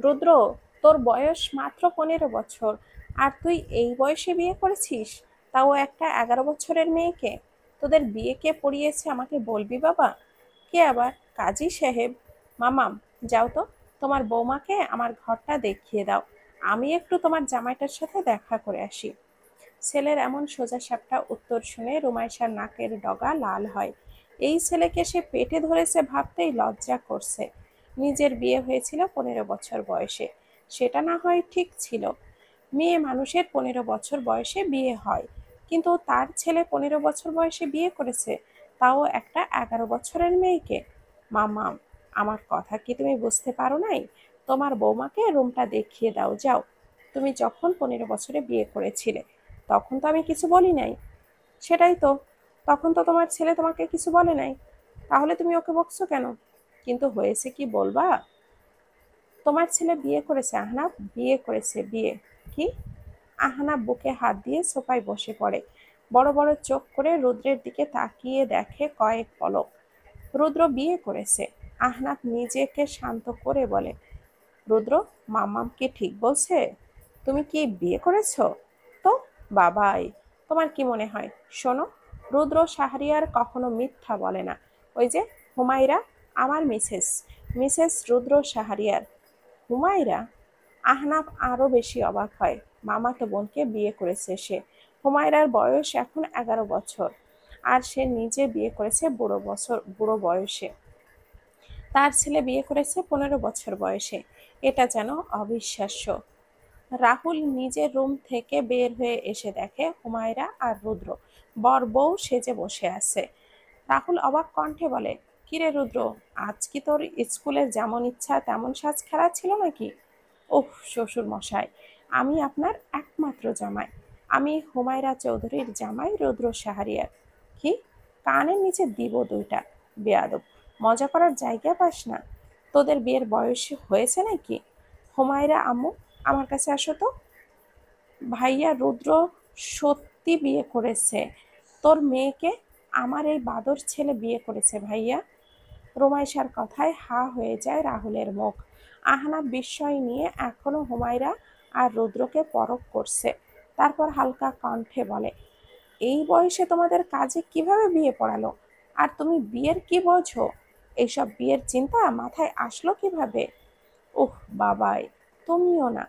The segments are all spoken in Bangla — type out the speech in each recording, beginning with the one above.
রুদ্র, তোর বয়স মাত্র 15 বছর, আর তুই এই বয়সে বিয়ে করেছিস, তাও একটা 11 বছরের মেয়েকে। তোদের বিয়ে কে পড়িয়েছে আমাকে বলবি বাবা? কে আবার? কাজী সাহেব। মামাম, যাও তো, তোমার বৌমাকে আমার ঘরটা দেখিয়ে দাও। আমি একটু তোমার জামাইটার সাথে দেখা করে আসি। ছেলের এমন সোজাসাপটা উত্তর শুনে রুমাইশার নাকের ডগা লাল হয়। এই ছেলেকে সে পেটে ধরেছে ভাবতেই লজ্জা করছে। নিজের বিয়ে হয়েছিল 15 বছর বয়সে, সেটা না হয় ঠিক ছিল। মেয়ে মানুষের 15 বছর বয়সে বিয়ে হয়, কিন্তু তার ছেলে 15 বছর বয়সে বিয়ে করেছে, তাও একটা 11 বছরের মেয়েকে। মামা, আমার কথা কি তুমি বুঝতে পারো নাই? তোমার বৌমাকে রুমটা দেখিয়ে দাও, যাও। তুমি যখন 15 বছরে বিয়ে করেছিলে, তখন তো আমি কিছু বলি নাই। সেটাই তো, তখন তো তোমার ছেলে তোমাকে কিছু বলে নাই, তাহলে তুমি ওকে বকছো কেন? কিন্তু হয়েছে কি বলবা? তোমার ছেলে বিয়ে করেছে আহনাব, বিয়ে করেছে, বিয়ে। কি? আহনাব বুকে হাত দিয়ে সোফায় বসে পড়ে। বড় বড় চোখ করে রুদ্রের দিকে তাকিয়ে দেখে কয়েক পলক। রুদ্র বিয়ে করেছে। আহনাব নিজেকে শান্ত করে বলে, রুদ্র, মাম্মাম কি ঠিক বলছে? তুমি কি বিয়ে করেছো? তো বাবাই, তোমার কি মনে হয়? শোনো, রুদ্র শাহরিয়ার কখনো মিথ্যা বলে না। ওই যে হুমায়রা, আমার মিসেস, মিসেস রুদ্র শাহরিয়ার। হুমায়রা? আহনাফ আরো বেশি অবাক হয়। মামাতো বোনকে বিয়ে করেছে সে। হুমায়রার বয়স এখন 11 বছর, আর সে নিজে বিয়ে করেছে বুড়ো বয়সে। তার ছেলে বিয়ে করেছে 15 বছর বয়সে। এটা যেন অবিশ্বাস্য। রাহুল নিজের রুম থেকে বের হয়ে এসে দেখে হুমায়রা আর রুদ্র বর বউ সেজে বসে আছে। রাহুল অবাক কণ্ঠে বলে, কিরে রুদ্র, আজ কি তোর স্কুলে যেমন ইচ্ছা তেমন সাজ খেলা ছিল নাকি? ওহ শ্বশুর মশাই, আমি আপনার একমাত্র জামাই। আমি হুমায়রা চৌধুরীর জামাই রুদ্র শাহরিয়ার। কি? কানের নিচে দিব দুইটা। বেয়াদব, মজা করার জায়গা পাস না? তোদের বিয়ের বয়স হয়েছে নাকি? হুমায়রা আম্মু, আমার কাছে আসো তো। ভাইয়া, রুদ্র সত্যি বিয়ে করেছে। তোর মেয়েকে আমার এই বাদর ছেলে বিয়ে করেছে ভাইয়া। রোমাইশার কথায় হা হয়ে যায় রাহুলের মুখ। আহনাব বিস্ময় নিয়ে এখনো হুমায়রা আর রুদ্রকে পরখ করছে। তারপর হালকা কণ্ঠে বলে, এই বয়সে তোমাদের কাজে কিভাবে বিয়ে পড়ালো? আর তুমি বিয়ের কি বোঝো? এইসব বিয়ের চিন্তা মাথায় আসলো কিভাবে? উহ বাবাই, তুমিও না।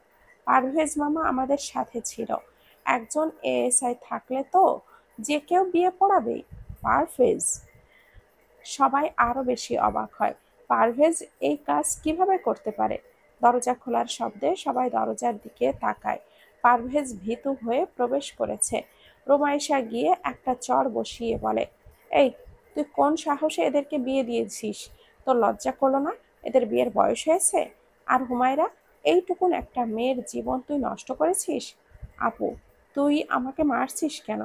পারভেজ মামা আমাদের সাথে ছিল। একজন এএসআই থাকলে তো যে কেউ বিয়ে পড়াবেই। পারভেজ? সবাই আরো বেশি অবাক হয়। পারভেজ এই কাজ কিভাবে করতে পারে? দরজা খোলার শব্দে সবাই দরজার দিকে তাকায়। পারভেজ ভীতু হয়ে প্রবেশ করেছে। রোমাইশা গিয়ে একটা চড় বসিয়ে বলে, এই, তুই কোন সাহসে এদেরকে বিয়ে দিয়েছিস? তোর লজ্জা করলো না? এদের বিয়ের বয়স হয়েছে। আর হুমায়রা, এইটুকুন একটা মেয়ের জীবন তুই নষ্ট করেছিস। আপু, তুই আমাকে মারছিস কেন?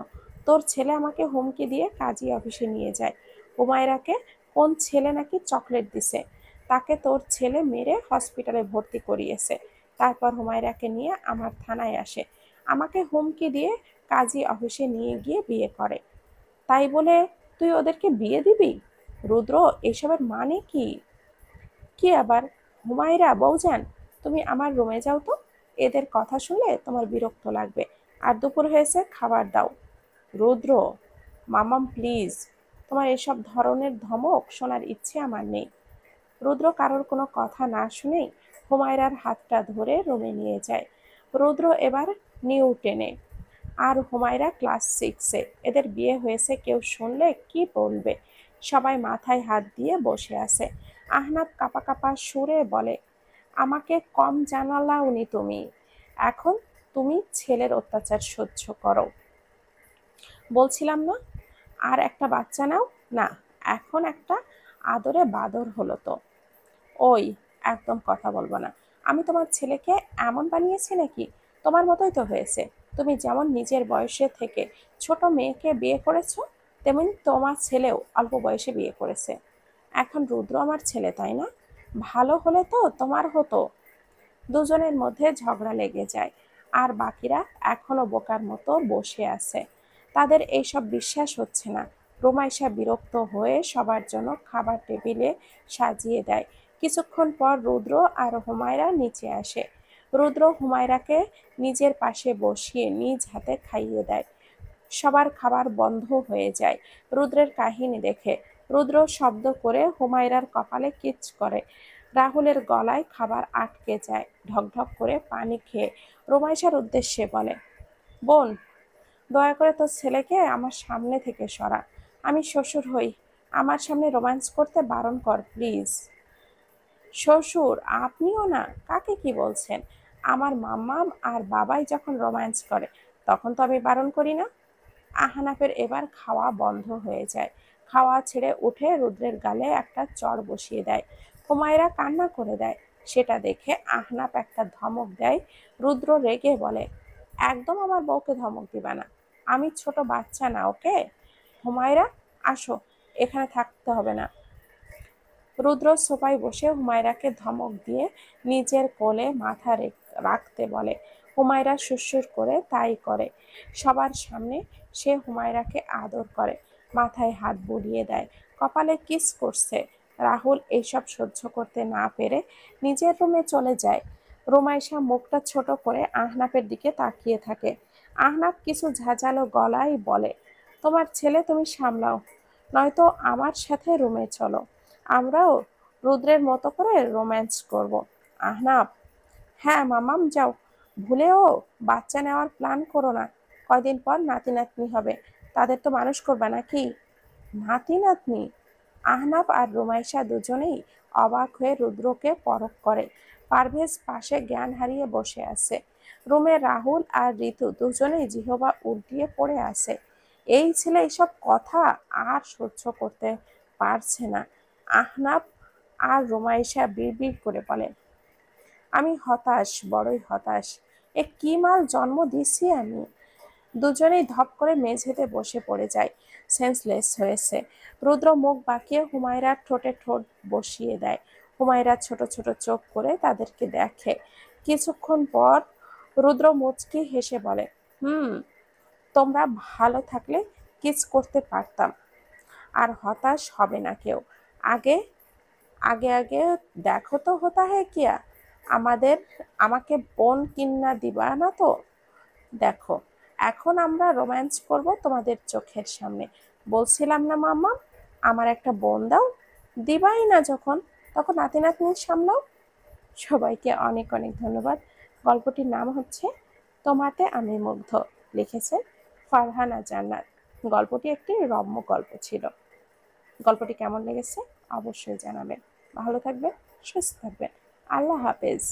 তোর ছেলে আমাকে হুমকি দিয়ে কাজী অফিসে নিয়ে যায়। হুমায়রাকে কোন ছেলে নাকি চকলেট দিছে, তাকে তোর ছেলে মেরে হসপিটালে ভর্তি করিয়েছে। তারপর হুমায়রাকে নিয়ে আমার থানায় আসে, আমাকে হুমকি দিয়ে কাজী অফিসে নিয়ে গিয়ে বিয়ে করে। তাই বলে তুই ওদেরকে বিয়ে দিবি? রুদ্র, এসবের মানে কি? কি আবার? হুমায়রা বউজান, তুমি আমার রুমে যাও তো। এদের কথা শুনলে তোমার বিরক্ত লাগবে। আর দুপুর হয়েছে, খাবার দাও। রুদ্র, মামাম প্লিজ, তোমার এসব ধরনের ধমক শোনার ইচ্ছে আমার নেই। রুদ্র কারোর কোনো কথা না শুনেই হুমায়রার হাতটা ধরে রুমে নিয়ে যায়। রুদ্র এবার নিউ টেনে, আর হুমায়রা ক্লাস 6-এ। এদের বিয়ে হয়েছে কেউ শুনলে কি বলবে? সবাই মাথায় হাত দিয়ে বসে আছে। আহনাব কাঁপা কাঁপা সুরে বলে, আমাকে কম জানালাওনি তুমি। এখন তুমি ছেলের অত্যাচার সহ্য করো। বলছিলাম না, আর একটা বাচ্চা নাও না। এখন একটা আদরে বাদর হলো তো। ওই, একদম কথা বলবো না। আমি তোমার ছেলেকে এমন বানিয়েছি নাকি? তোমার মতোই তো হয়েছে। তুমি যেমন নিজের বয়সে থেকে ছোট মেয়েকে বিয়ে করেছো, তেমনি তোমার ছেলেও অল্প বয়সে বিয়ে করেছে। এখন রুদ্র আমার ছেলে, তাই না? ভালো হলে তো তোমার হতো। দুজনের মধ্যে ঝগড়া লেগে যায়, আর বাকিরা এখনো বোকার মতো বসে আছে। তাদের এইসব বিশ্বাস হচ্ছে না। রুমাইশা বিরক্ত হয়ে সবার জন্য খাবার টেবিলে সাজিয়ে দেয়। কিছুক্ষণ পর রুদ্র আর হুমায়রা নিচে আসে। রুদ্র হুমায়রাকে নিজের পাশে বসিয়ে নিজ হাতে খাইয়ে দেয়। সবার খাবার বন্ধ হয়ে যায় রুদ্রের কাহিনী দেখে। রুদ্র শব্দ করে হুমায়রার কপালে কিচ করে। রাহুলের গলায় খাবার আটকে যায়। ঢকঢক করে পানি খেয়ে রোমাইশার উদ্দেশ্যে বলে, বোন, দয়া করে তোর ছেলেকে আমার সামনে থেকে সরা। আমি শ্বশুর হই, আমার সামনে রোম্যান্স করতে বারণ কর প্লিজ। শ্বশুর আপনিও না? কাকে কি বলছেন? আমার মাম্মাম আর বাবাই যখন রোম্যান্স করে তখন তো আমি বারণ করি না। আহনাফের এবার খাওয়া বন্ধ হয়ে যায়। খাওয়া ছেড়ে উঠে রুদ্রের গালে একটা চড় বসিয়ে দেয়। হুমায়রা কান্না করে দেয়। সেটা দেখে আহনাফ একটা ধমক দেয়। রুদ্র রেগে বলে, একদম আমার বউকে ধমক দিবা না, আমি ছোট বাচ্চা না, ওকে? হুমায়রা, আসো, এখানে থাকতে হবে না। রুদ্র সোফায় বসে হুমায়রাকে ধমক দিয়ে নিজের কোলে মাথা রাখতে বলে। হুমায়রা সুরসুর করে তাই করে। সবার সামনে সে হুমায়রাকে আদর করে, মাথায় হাত বুলিয়ে দেয়, কপালে কিস করছে। রাহুল এইসব সহ্য করতে না পেরে নিজের রুমে চলে যায়। রোমাইশা মুখটা ছোট করে আহনাফের দিকে তাকিয়ে থাকে। আহনাফ কিছু ঝাঁঝালো গলায় বলে, তোমার ছেলে তুমি সামলাও, নয়তো আমার সাথে রুমে চলো, আমরাও রুদ্রের মতো করে রোম্যান্স করব। আহনাফ, হ্যাঁ মামাম যাও, ভুলেও বাচ্চা নেওয়ার প্ল্যান করো না। কয়দিন পর নাতি নাতনি হবে, তাদের তো মানুষ করবে নাকি? নাতি নাতনি? আহনাফ আর রুমাইশা দুজনেই অবাক হয়ে রুদ্রকে পরখ করে। পারভেজ পাশে জ্ঞান হারিয়ে বসে আছে। রুমে রাহুল আর ঋতু দুজনেই জিহবা উল্টিয়ে পড়ে আছে। এই ছেলে এইসব কথা আর সহ্য করতে পারছে না। আহনাফ আর রুমাইশা বিড়বিড় করে বলে, আমি হতাশ, বড়ই হতাশ। এ কি মাল জন্ম দিছি আমি! দুজনেই ধপ করে মেঝেতে বসে পড়ে যায়, সেন্সলেস হয়েছে। রুদ্র মুখ বাঁকিয়ে হুমায়রার ঠোঁটে ঠোঁট বসিয়ে দেয়। হুমায়রা ছোট ছোট চোখ করে তাদেরকে দেখে। কিছুক্ষণ পর রুদ্র মুচকি হেসে বলে, তোমরা ভালো থাকলে কিস করতে পারতাম। আর হতাশ হবে না কেউ। আগে আগে আগে দেখো তো হতা হ্যায় কিয়া। আমাদের আমাকে বোন কিন্না দিবা না তো? দেখো, এখন আমরা রোম্যান্স করব তোমাদের চোখের সামনে। বলছিলাম না মাম্মা, আমার একটা বোন দাও? দিবাই না যখন, তখন নাতি নাতনি সামলাও। সবাইকে অনেক অনেক ধন্যবাদ। গল্পটির নাম হচ্ছে তোমাতে আমি মুগ্ধ। লিখেছে ফারহানা জান্নাত। গল্পটি একটি রম্য গল্প ছিল। গল্পটি কেমন লেগেছে অবশ্যই জানাবেন। ভালো থাকবেন, সুস্থ থাকবেন। আল্লাহ হাফেজ।